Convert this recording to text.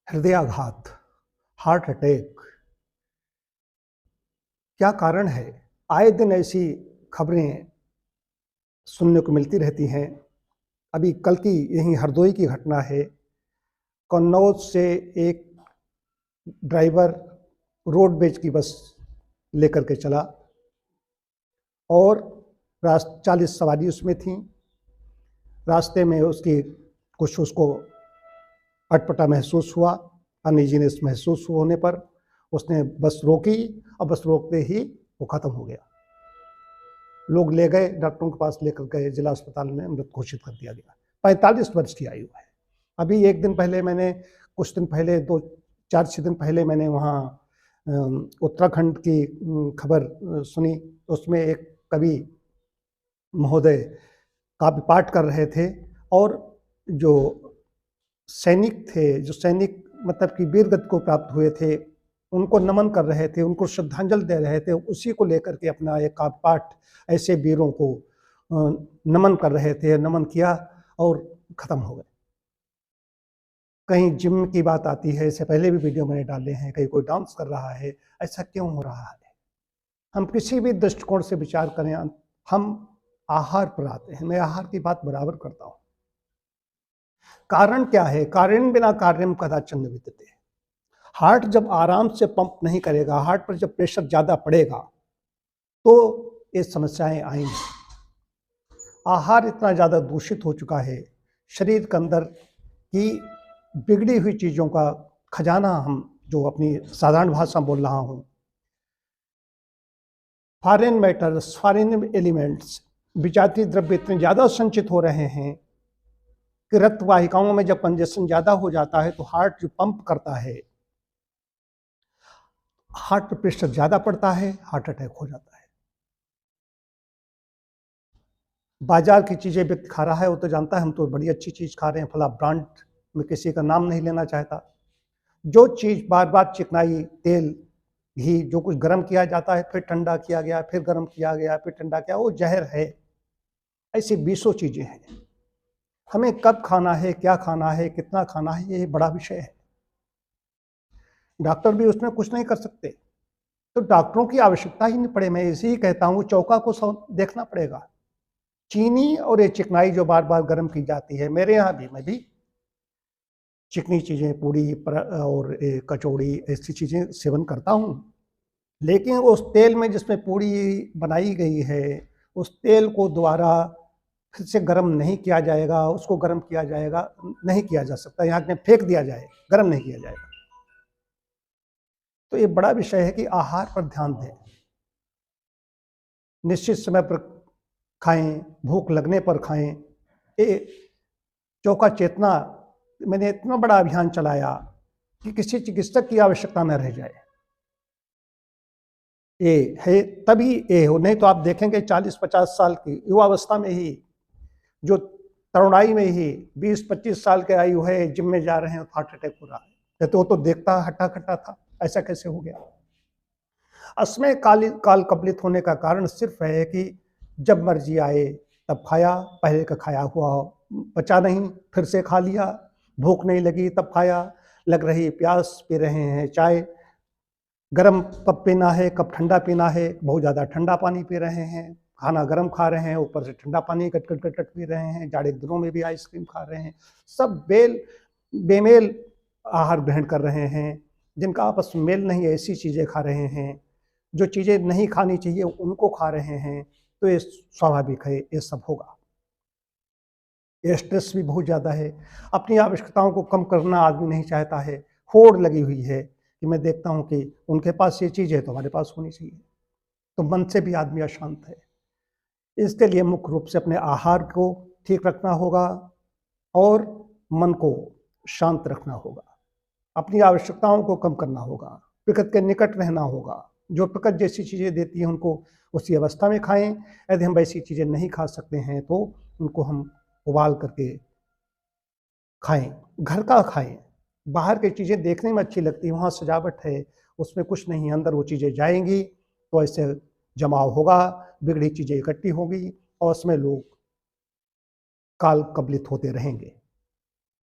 हृदयाघात, heart attack, क्या कारण है? आए दिन ऐसी खबरें सुनने को मिलती रहती हैं। अभी कल की यहीं हरदोई की घटना है। कन्नौज से एक ड्राइवर रोडवेज की बस लेकर के चला और 40 सवारी उसमें थी। रास्ते में उसको अटपटा महसूस हुआ, अनईजीनेस महसूस होने पर उसने बस रोकी और बस रोकते ही वो ख़त्म हो गया। लोग ले गए, डॉक्टरों के पास लेकर गए, जिला अस्पताल में मृत घोषित कर दिया गया। 45 वर्ष की आयु है। अभी कुछ दिन पहले 4-6 दिन पहले मैंने वहाँ उत्तराखंड की खबर सुनी। उसमें एक कवि महोदय काव्य पाठ कर रहे थे और जो सैनिक मतलब कि वीर गति को प्राप्त हुए थे, उनको नमन कर रहे थे, उनको श्रद्धांजलि दे रहे थे। उसी को लेकर के अपना एक काव्य पाठ ऐसे वीरों को नमन कर रहे थे, नमन किया और ख़त्म हो गए। कहीं जिम की बात आती है, इससे पहले भी वीडियो मैंने डाले हैं, कहीं कोई डांस कर रहा है। ऐसा क्यों हो रहा है? हम किसी भी दृष्टिकोण से विचार करें, हम आहार पर आते हैं। मैं आहार की बात बराबर करता हूँ। कारण क्या है? कारण बिना कार्यम कदाचन न विद्यते। हार्ट जब आराम से पंप नहीं करेगा, हार्ट पर जब प्रेशर ज़्यादा पड़ेगा तो ये समस्याएं आएंगी। आहार इतना ज़्यादा दूषित हो चुका है, शरीर के अंदर की बिगड़ी हुई चीज़ों का खजाना, हम जो अपनी साधारण भाषा में बोल रहा हूँ, फॉरेन मैटर्स, फॉरेन एलिमेंट्स, विजातीय द्रव्य इतने ज़्यादा संचित हो रहे हैं कि रक्त वाहिकाओं में जब कंजेशन ज़्यादा हो जाता है तो हार्ट जो पंप करता है, हार्ट पर प्रेशर ज़्यादा पड़ता है, हार्ट अटैक हो जाता है। बाजार की चीज़ें व्यक्ति खा रहा है, वो तो जानता है हम तो बड़ी अच्छी चीज़ खा रहे हैं, फला ब्रांड में किसी का नाम नहीं लेना चाहता। जो चीज़ बार बार चिकनाई, तेल, घी, जो कुछ गर्म किया जाता है, फिर ठंडा किया गया, फिर गर्म किया गया, फिर ठंडा किया, वो जहर है। ऐसी 20 चीज़ें हैं। हमें कब खाना है, क्या खाना है, कितना खाना है, ये बड़ा विषय है। डॉक्टर भी उसमें कुछ नहीं कर सकते, तो डॉक्टरों की आवश्यकता ही नहीं पड़े। मैं इसी ही कहता हूँ, चौका को देखना पड़ेगा। चीनी और ये चिकनाई जो बार बार गर्म की जाती है, मेरे यहाँ भी, मैं भी चिकनी चीज़ें, पूड़ी और कचौड़ी, ऐसी चीज़ें सेवन करता हूँ। लेकिन उस तेल में जिसमें पूड़ी बनाई गई है, उस तेल को दोबारा फिर से गर्म नहीं किया जाएगा, उसको गर्म किया जाएगा, नहीं किया जा सकता। यहाँ में फेंक दिया जाए, गर्म नहीं किया जाएगा। तो ये बड़ा विषय है कि आहार पर ध्यान दें, निश्चित समय पर खाएं, भूख लगने पर खाएं। ये चौका चेतना, मैंने इतना बड़ा अभियान चलाया कि किसी चिकित्सक की आवश्यकता न रह जाए। ये है तभी ये हो, नहीं तो आप देखेंगे 40-50 साल की युवावस्था में ही, जो तरुणाई में ही 20-25 साल के आयु है, जिम में जा रहे हैं, हार्ट अटैक हो रहा है। तो वो तो देखता हट्टा कट्टा था, ऐसा कैसे हो गया? असमय काल कबलित होने का कारण सिर्फ है कि जब मर्जी आए तब खाया, पहले का खाया हुआ पचा नहीं, फिर से खा लिया, भूख नहीं लगी तब खाया, लग रही प्यास, पी रहे हैं चाय, गर्म कब पीना है, कब ठंडा पीना है, बहुत ज़्यादा ठंडा पानी पी रहे हैं, खाना गर्म खा रहे हैं, ऊपर से ठंडा पानी कट पी रहे हैं, जाड़े के दिनों में भी आइसक्रीम खा रहे हैं। सब बेमेल आहार ग्रहण कर रहे हैं, जिनका आपस में मेल नहीं, ऐसी चीज़ें खा रहे हैं, जो चीज़ें नहीं खानी चाहिए उनको खा रहे हैं। तो ये स्वाभाविक है, ये सब होगा। ये स्ट्रेस भी बहुत ज़्यादा है, अपनी आवश्यकताओं को कम करना आदमी नहीं चाहता है। होड़ लगी हुई है कि मैं देखता हूँ कि उनके पास ये चीज़ है तो हमारे पास होनी चाहिए, तो मन से भी आदमी अशांत है। इसके लिए मुख्य रूप से अपने आहार को ठीक रखना होगा और मन को शांत रखना होगा, अपनी आवश्यकताओं को कम करना होगा, प्रकृति के निकट रहना होगा। जो प्रकृति जैसी चीज़ें देती हैं उनको उसी अवस्था में खाएं। यदि हम वैसी चीज़ें नहीं खा सकते हैं तो उनको हम उबाल करके खाएं, घर का खाएं। बाहर की चीज़ें देखने में अच्छी लगती हैं, वहाँ सजावट है, उसमें कुछ नहीं, अंदर वो चीज़ें जाएंगी तो ऐसे जमाव होगा, बिगड़ी चीज़ें इकट्ठी होंगी और उसमें लोग काल कबलित होते रहेंगे।